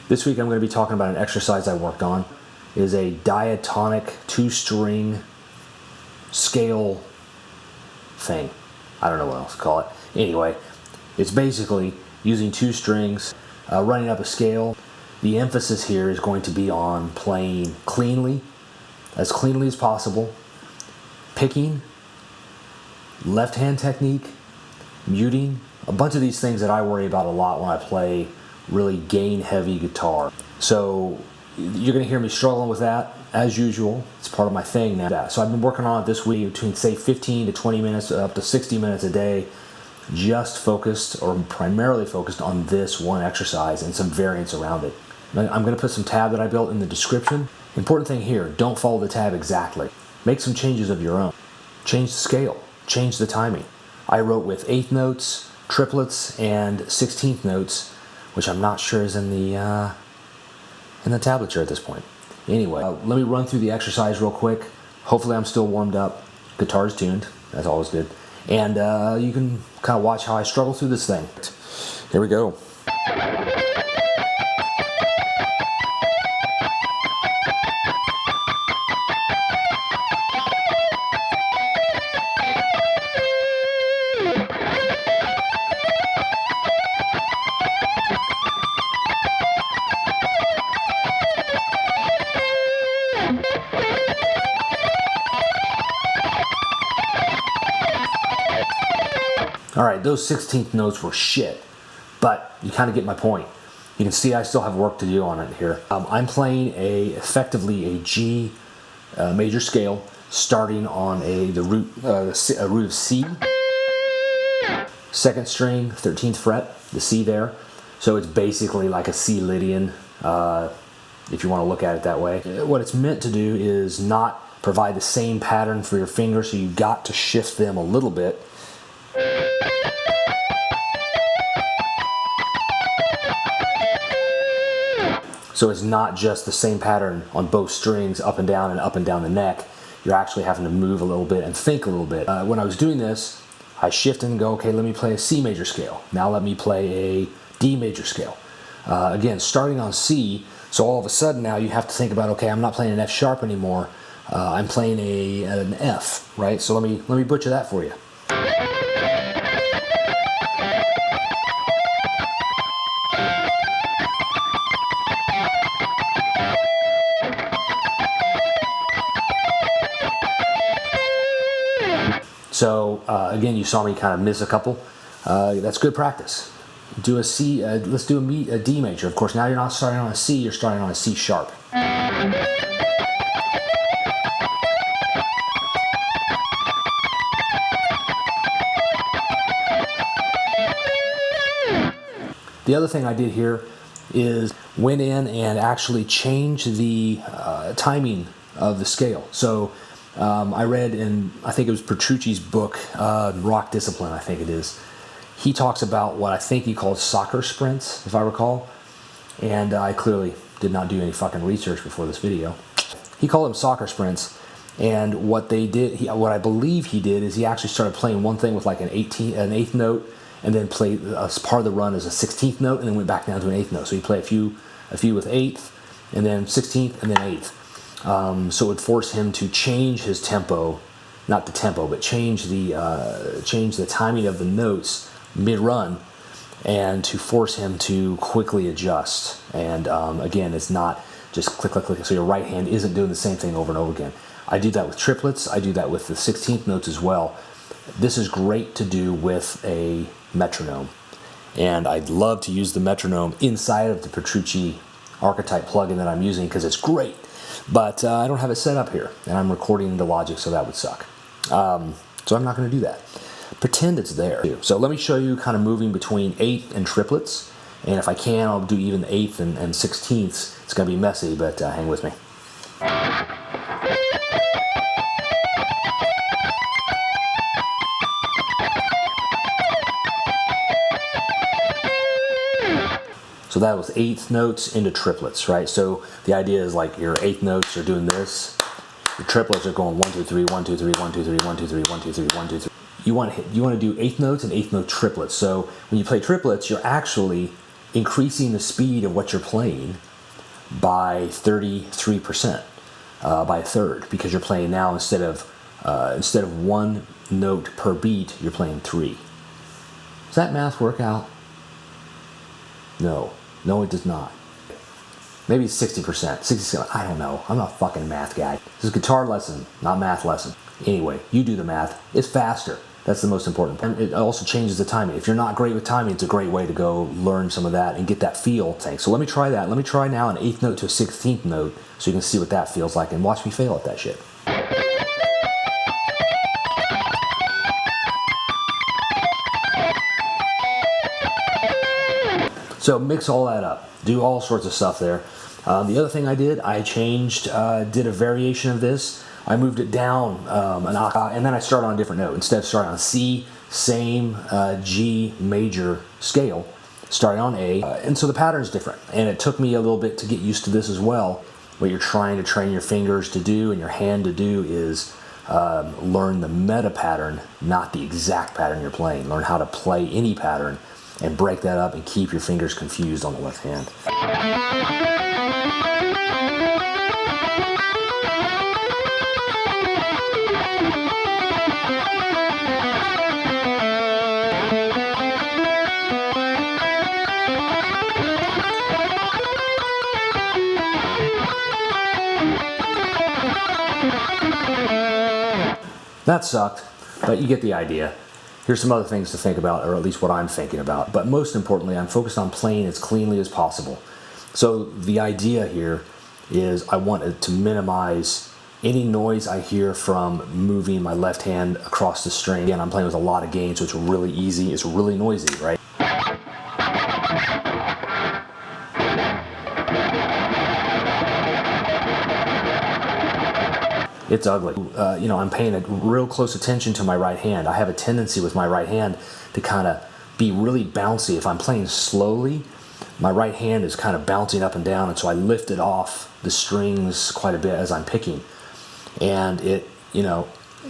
This week I'm going to be talking about an exercise I worked on. It is a diatonic 2-string scale thing. I don't know what else to call it. Anyway, it's basically using 2 strings, running up a scale. The emphasis here is going to be on playing cleanly as possible, picking, left hand technique, muting, a bunch of these things that I worry about a lot when I play really gain heavy guitar. So you're going to hear me struggling with that as usual. It's part of my thing now. So I've been working on it this week between say 15 to 20 minutes up to 60 minutes a day, just focused or primarily focused on this one exercise and some variants around it. I'm going to put some tab that I built in the description. Important thing here, don't follow the tab exactly. Make some changes of your own. Change the scale, change the timing. I wrote with 8th notes, triplets, and 16th notes, which I'm not sure is in the tablature at this point. Anyway, let me run through the exercise real quick. Hopefully I'm still warmed up. Guitar's tuned, that's always good. And you can kind of watch how I struggle through this thing. Here we go. Alright, those 16th notes were shit, but you kind of get my point. You can see I still have work to do on it here. I'm playing effectively a G major scale, starting on a root of C, 2nd string, 13th fret, the C there. So it's basically like a C Lydian, if you want to look at it that way. What it's meant to do is not provide the same pattern for your fingers, so you've got to shift them a little bit. So it's not just the same pattern on both strings, up and down the neck. You're actually having to move a little bit and think a little bit. When I was doing this, I shifted and go, okay, let me play a C major scale. Now let me play a D major scale. Again, starting on C, so all of a sudden now you have to think about, okay, I'm not playing an F sharp anymore. I'm playing an F, right? So let me butcher that for you. So again, you saw me kind of miss a couple. That's good practice. Do a C. Let's do a D major. Of course, now you're not starting on a C. You're starting on a C sharp. The other thing I did here is went in and actually changed the timing of the scale. So I read in, I think it was Petrucci's book, Rock Discipline, I think it is. He talks about what I think he called soccer sprints, if I recall. And I clearly did not do any fucking research before this video. He called them soccer sprints. And what they did, what I believe he did, is he actually started playing one thing with like an 8th note, and then played as part of the run as a 16th note, and then went back down to an 8th note. So he played a few with 8th, and then 16th, and then 8th. So it would force him to change his tempo, not the tempo, but change the timing of the notes mid-run, and to force him to quickly adjust. And again, it's not just click, click, click, so your right hand isn't doing the same thing over and over again. I do that with triplets, I do that with the 16th notes as well. This is great to do with a metronome. And I'd love to use the metronome inside of the Petrucci archetype plugin that I'm using because it's great. But I don't have it set up here, and I'm recording into Logic, so that would suck. So I'm not going to do that. Pretend it's there. So let me show you kind of moving between 8th and triplets, and if I can, I'll do even 8th and 16ths. It's going to be messy, but hang with me. So that was 8th notes into triplets, right? So the idea is like your 8th notes are doing this. Your triplets are going 1, 2, 3, 1, 2, 3, 1, 2, 3, 1, 2, 3, 1, 2, 3, 1, 2, 3. You want to do 8th notes and 8th note triplets. So when you play triplets, you're actually increasing the speed of what you're playing by 33%, by a third, because you're playing now instead of one note per beat, you're playing three. Does that math work out? No, it does not. Maybe it's 60%, 67%, I don't know. I'm not a fucking math guy. This is a guitar lesson, not math lesson. Anyway, you do the math. It's faster. That's the most important part. It also changes the timing. If you're not great with timing, it's a great way to go learn some of that and get that feel thing. So let me try that. Let me try now an 8th note to a 16th note so you can see what that feels like and watch me fail at that shit. So mix all that up. Do all sorts of stuff there. The other thing I did, I changed, did a variation of this. I moved it down an octave, and then I started on a different note. Instead of starting on C, same G major scale, starting on A. And so the pattern's different. And it took me a little bit to get used to this as well. What you're trying to train your fingers to do and your hand to do is learn the meta pattern, not the exact pattern you're playing. Learn how to play any pattern and break that up and keep your fingers confused on the left hand. That sucked, but you get the idea. Here's some other things to think about, or at least what I'm thinking about. But most importantly, I'm focused on playing as cleanly as possible. So the idea here is I want to minimize any noise I hear from moving my left hand across the string. Again, I'm playing with a lot of gain, so it's really easy. It's really noisy, right? It's ugly. I'm paying a real close attention to my right hand. I have a tendency with my right hand to kind of be really bouncy. If I'm playing slowly, my right hand is kind of bouncing up and down, and so I lift it off the strings quite a bit as I'm picking. And it,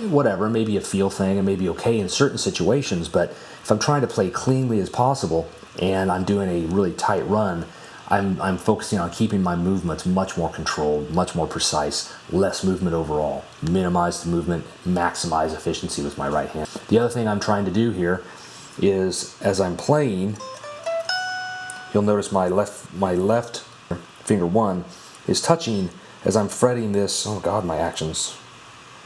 whatever, maybe a feel thing, and maybe okay in certain situations, but if I'm trying to play cleanly as possible and I'm doing a really tight run, I'm focusing on keeping my movements much more controlled, much more precise, less movement overall, minimize the movement, maximize efficiency with my right hand. The other thing I'm trying to do here is, as I'm playing, you'll notice my left finger 1 is touching as I'm fretting this. Oh God, my action's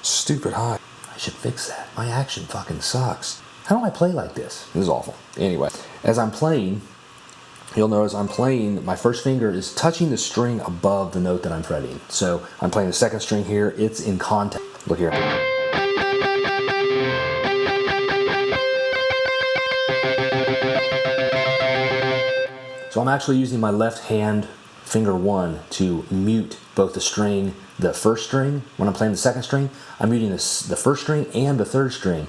stupid high. I should fix that. My action fucking sucks. How do I play like this? This is awful. Anyway, as I'm playing, you'll notice I'm playing, my first finger is touching the string above the note that I'm fretting. So I'm playing the second string here, it's in contact. Look here. So I'm actually using my left hand, finger 1, to mute both the string, the first string. When I'm playing the second string, I'm muting the first string and the third string.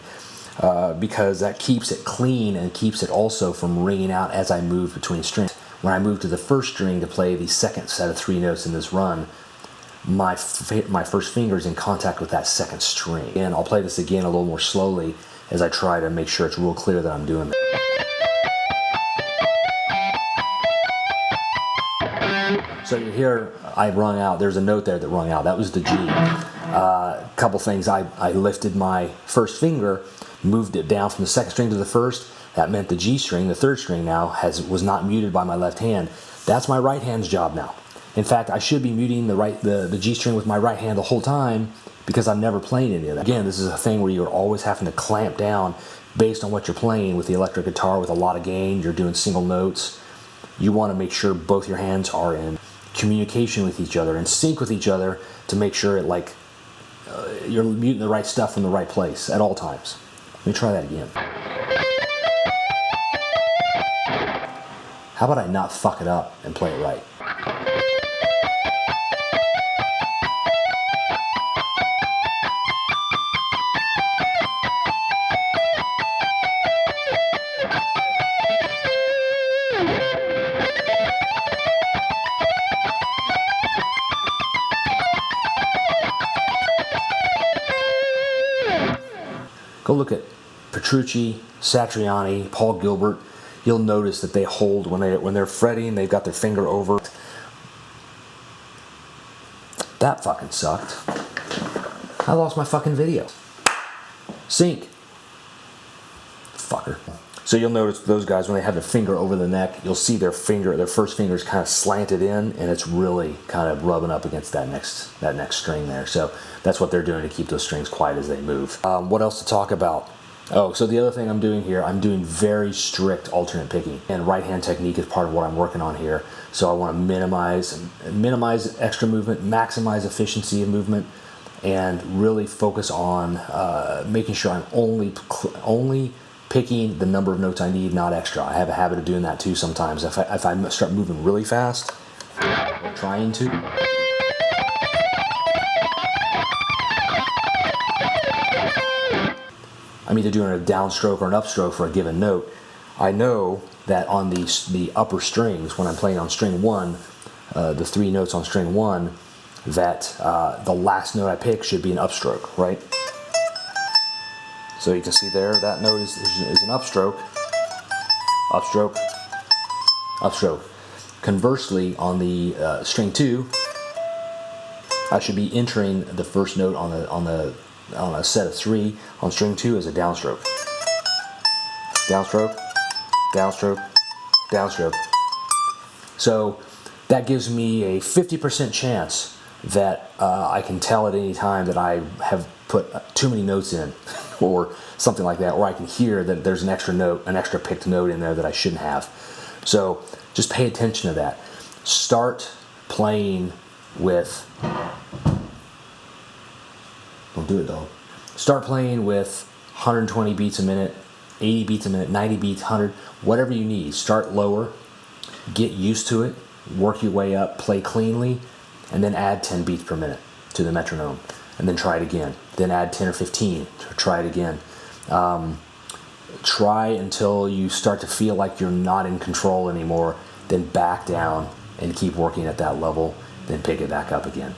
Because that keeps it clean and keeps it also from ringing out as I move between strings. When I move to the first string to play the second set of 3 notes in this run, my first finger is in contact with that second string. And I'll play this again a little more slowly as I try to make sure it's real clear that I'm doing that. So you hear I rung out, there's a note there that rung out, that was the G. Couple things, I lifted my first finger, moved it down from the second string to the first. That meant the G string, the third string now, was not muted by my left hand. That's my right hand's job now. In fact, I should be muting the G string with my right hand the whole time because I'm never playing any of that. Again, this is a thing where you're always having to clamp down based on what you're playing. With the electric guitar with a lot of gain, you're doing single notes. You want to make sure both your hands are in communication with each other, in sync with each other, to make sure you're muting the right stuff from the right place at all times. Let me try that again. How about I not fuck it up and play it right? Go look at Petrucci, Satriani, Paul Gilbert. you'll notice that they hold when they're fretting. They've got their finger over. That fucking sucked. I lost my fucking video. Sync. Fucker. So you'll notice those guys, when they have their finger over the neck, you'll see their first finger is kind of slanted in, and it's really kind of rubbing up against that next string there. So that's what they're doing to keep those strings quiet as they move. What else to talk about? Oh, so the other thing I'm doing here, I'm doing very strict alternate picking, and right hand technique is part of what I'm working on here. So I want to minimize extra movement, maximize efficiency of movement, and really focus on making sure I'm only picking the number of notes I need, not extra. I have a habit of doing that too sometimes. If I start moving really fast, or trying to, I'm either doing a downstroke or an upstroke for a given note. I know that on the upper strings, when I'm playing on string 1, the 3 notes on string 1, that the last note I pick should be an upstroke, right? So you can see there, that note is an upstroke, upstroke, upstroke. Conversely, on the string 2, I should be entering the first note on a set of 3 on string 2 as a downstroke. Downstroke, downstroke, downstroke. So that gives me a 50% chance that I can tell at any time that I have put too many notes in or something like that, or I can hear that there's an extra picked note in there that I shouldn't have. So just pay attention to that. Start playing with, don't do it, dog. Start playing with 120 beats a minute, 80 beats a minute, 90 beats, 100, whatever you need. Start lower, get used to it, work your way up, play cleanly, and then add 10 beats per minute to the metronome, and then try it again. Then add 10 or 15, try it again. Try until you start to feel like you're not in control anymore, then back down and keep working at that level, then pick it back up again.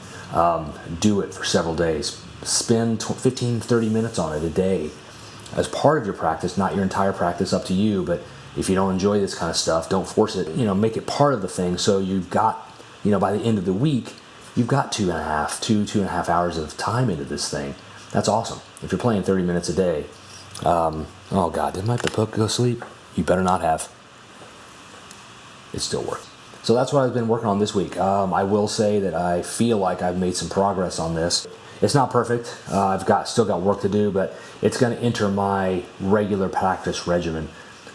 Do it for several days. Spend 15, 30 minutes on it a day as part of your practice, not your entire practice, up to you. But if you don't enjoy this kind of stuff, don't force it. Make it part of the thing, so you've got, by the end of the week, you've got 2.5 hours of time into this thing. That's awesome. If you're playing 30 minutes a day. Oh God, did my book go sleep? You better not have. It still works. So that's what I've been working on this week. I will say that I feel like I've made some progress on this. It's not perfect. I've still got work to do, but it's going to enter my regular practice regimen.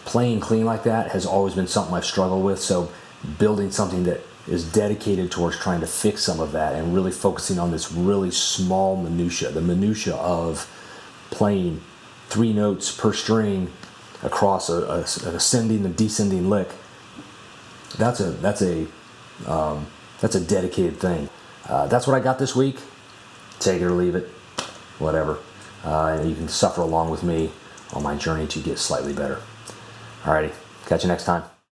Playing clean like that has always been something I've struggled with, so building something that is dedicated towards trying to fix some of that and really focusing on this really small minutia, the minutia of playing 3 notes per string across an ascending and descending lick. That's a dedicated thing. That's what I got this week. Take it or leave it, whatever. You can suffer along with me on my journey to get slightly better. Alrighty, catch you next time.